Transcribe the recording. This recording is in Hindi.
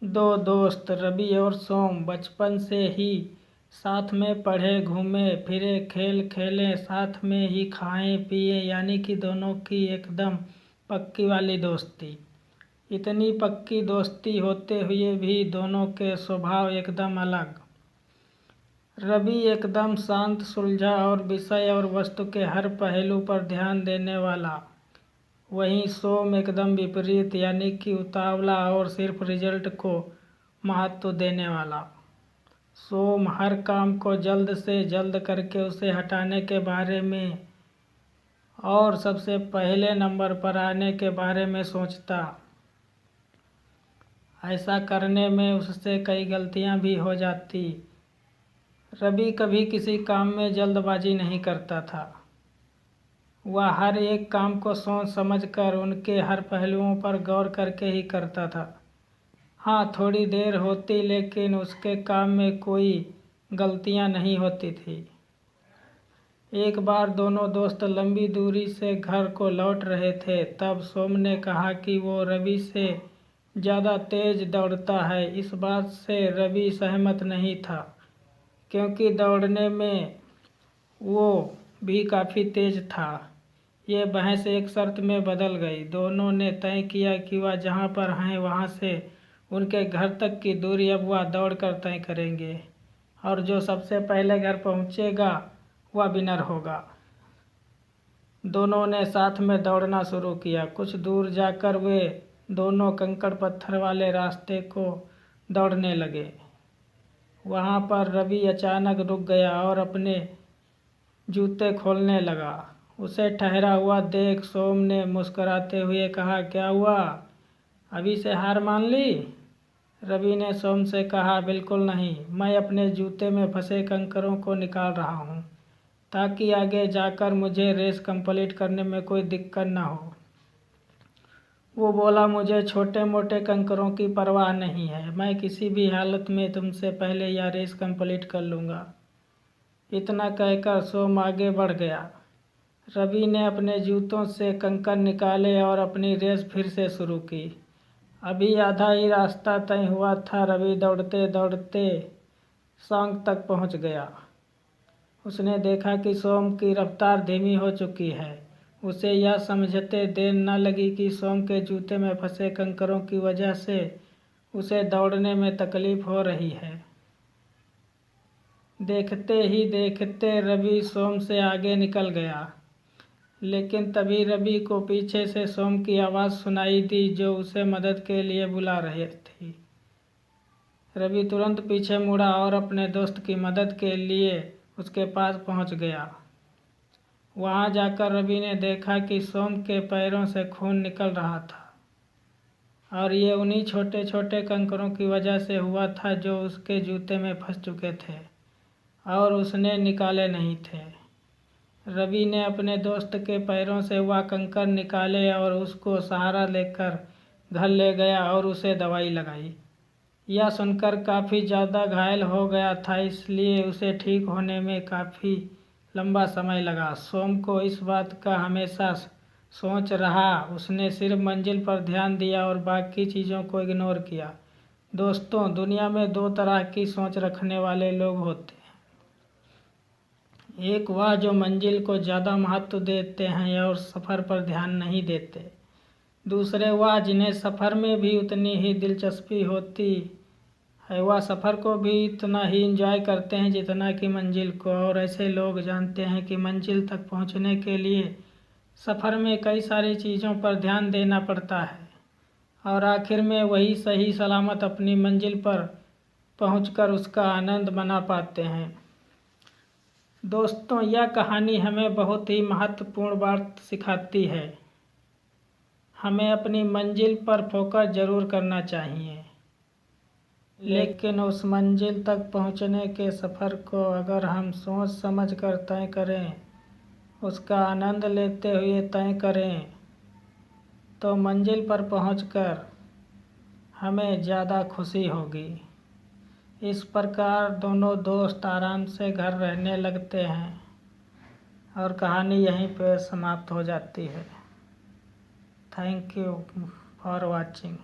दो दोस्त रवि और सोम बचपन से ही साथ में पढ़े, घूमे फिरे, खेल खेले, साथ में ही खाए पिए, यानी कि दोनों की एकदम पक्की वाली दोस्ती। इतनी पक्की दोस्ती होते हुए भी दोनों के स्वभाव एकदम अलग। रवि एकदम शांत, सुलझा और विषय और वस्तु के हर पहलू पर ध्यान देने वाला। वहीं सोम एकदम विपरीत, यानी कि उतावला और सिर्फ रिजल्ट को महत्व देने वाला। सोम हर काम को जल्द से जल्द करके उसे हटाने के बारे में और सबसे पहले नंबर पर आने के बारे में सोचता। ऐसा करने में उससे कई गलतियां भी हो जाती। रवि कभी किसी काम में जल्दबाजी नहीं करता था। वह हर एक काम को सोच समझकर उनके हर पहलुओं पर गौर करके ही करता था। हाँ, थोड़ी देर होती, लेकिन उसके काम में कोई गलतियां नहीं होती थी। एक बार दोनों दोस्त लंबी दूरी से घर को लौट रहे थे। तब सोम ने कहा कि वो रवि से ज़्यादा तेज दौड़ता है। इस बात से रवि सहमत नहीं था, क्योंकि दौड़ने में वो भी काफ़ी तेज था। ये बहस एक शर्त में बदल गई। दोनों ने तय किया कि वह जहाँ पर हैं वहाँ से उनके घर तक की दूरी अब वह दौड़ कर तय करेंगे, और जो सबसे पहले घर पहुँचेगा वह विनर होगा। दोनों ने साथ में दौड़ना शुरू किया। कुछ दूर जाकर वे दोनों कंकड़ पत्थर वाले रास्ते को दौड़ने लगे। वहाँ पर रवि अचानक रुक गया और अपने जूते खोलने लगा। उसे ठहरा हुआ देख सोम ने मुस्कुराते हुए कहा, क्या हुआ, अभी से हार मान ली? रवि ने सोम से कहा, बिल्कुल नहीं, मैं अपने जूते में फंसे कंकरों को निकाल रहा हूँ, ताकि आगे जाकर मुझे रेस कंप्लीट करने में कोई दिक्कत ना हो। वो बोला, मुझे छोटे मोटे कंकरों की परवाह नहीं है, मैं किसी भी हालत में तुमसे पहले यह रेस कंप्लीट कर लूँगा। इतना कहकर सोम आगे बढ़ गया। रवि ने अपने जूतों से कंकड़ निकाले और अपनी रेस फिर से शुरू की। अभी आधा ही रास्ता तय हुआ था। रवि दौड़ते दौड़ते सांग तक पहुंच गया। उसने देखा कि सोम की रफ्तार धीमी हो चुकी है। उसे यह समझते देर न लगी कि सोम के जूते में फंसे कंकरों की वजह से उसे दौड़ने में तकलीफ हो रही है। देखते ही देखते रवि सोम से आगे निकल गया, लेकिन तभी रवि को पीछे से सोम की आवाज़ सुनाई दी, जो उसे मदद के लिए बुला रही थी। रवि तुरंत पीछे मुड़ा और अपने दोस्त की मदद के लिए उसके पास पहुंच गया। वहां जाकर रवि ने देखा कि सोम के पैरों से खून निकल रहा था, और ये उन्हीं छोटे छोटे कंकरों की वजह से हुआ था जो उसके जूते में फंस चुके थे और उसने निकाले नहीं थे। रवि ने अपने दोस्त के पैरों से वह कंकड़ निकाले और उसको सहारा लेकर घर ले गया और उसे दवाई लगाई। यह सुनकर काफ़ी ज़्यादा घायल हो गया था, इसलिए उसे ठीक होने में काफ़ी लंबा समय लगा। सोम को इस बात का हमेशा सोच रहा। उसने सिर्फ मंजिल पर ध्यान दिया और बाकी चीज़ों को इग्नोर किया। दोस्तों, दुनिया में दो तरह की सोच रखने वाले लोग होते हैं। एक वह जो मंजिल को ज़्यादा महत्व देते हैं और सफ़र पर ध्यान नहीं देते। दूसरे वह जिन्हें सफ़र में भी उतनी ही दिलचस्पी होती है। वह सफ़र को भी इतना ही एंजॉय करते हैं जितना कि मंजिल को। और ऐसे लोग जानते हैं कि मंजिल तक पहुंचने के लिए सफ़र में कई सारी चीज़ों पर ध्यान देना पड़ता है, और आखिर में वही सही सलामत अपनी मंजिल पर पहुंचकर उसका आनंद मना पाते हैं। दोस्तों, यह कहानी हमें बहुत ही महत्वपूर्ण बात सिखाती है। हमें अपनी मंजिल पर फोकस ज़रूर करना चाहिए, लेकिन उस मंजिल तक पहुंचने के सफ़र को अगर हम सोच समझ कर तय करें, उसका आनंद लेते हुए तय करें, तो मंजिल पर पहुंचकर हमें ज़्यादा खुशी होगी। इस प्रकार दोनों दोस्त आराम से घर रहने लगते हैं और कहानी यहीं पर समाप्त हो जाती है। Thank you for watching.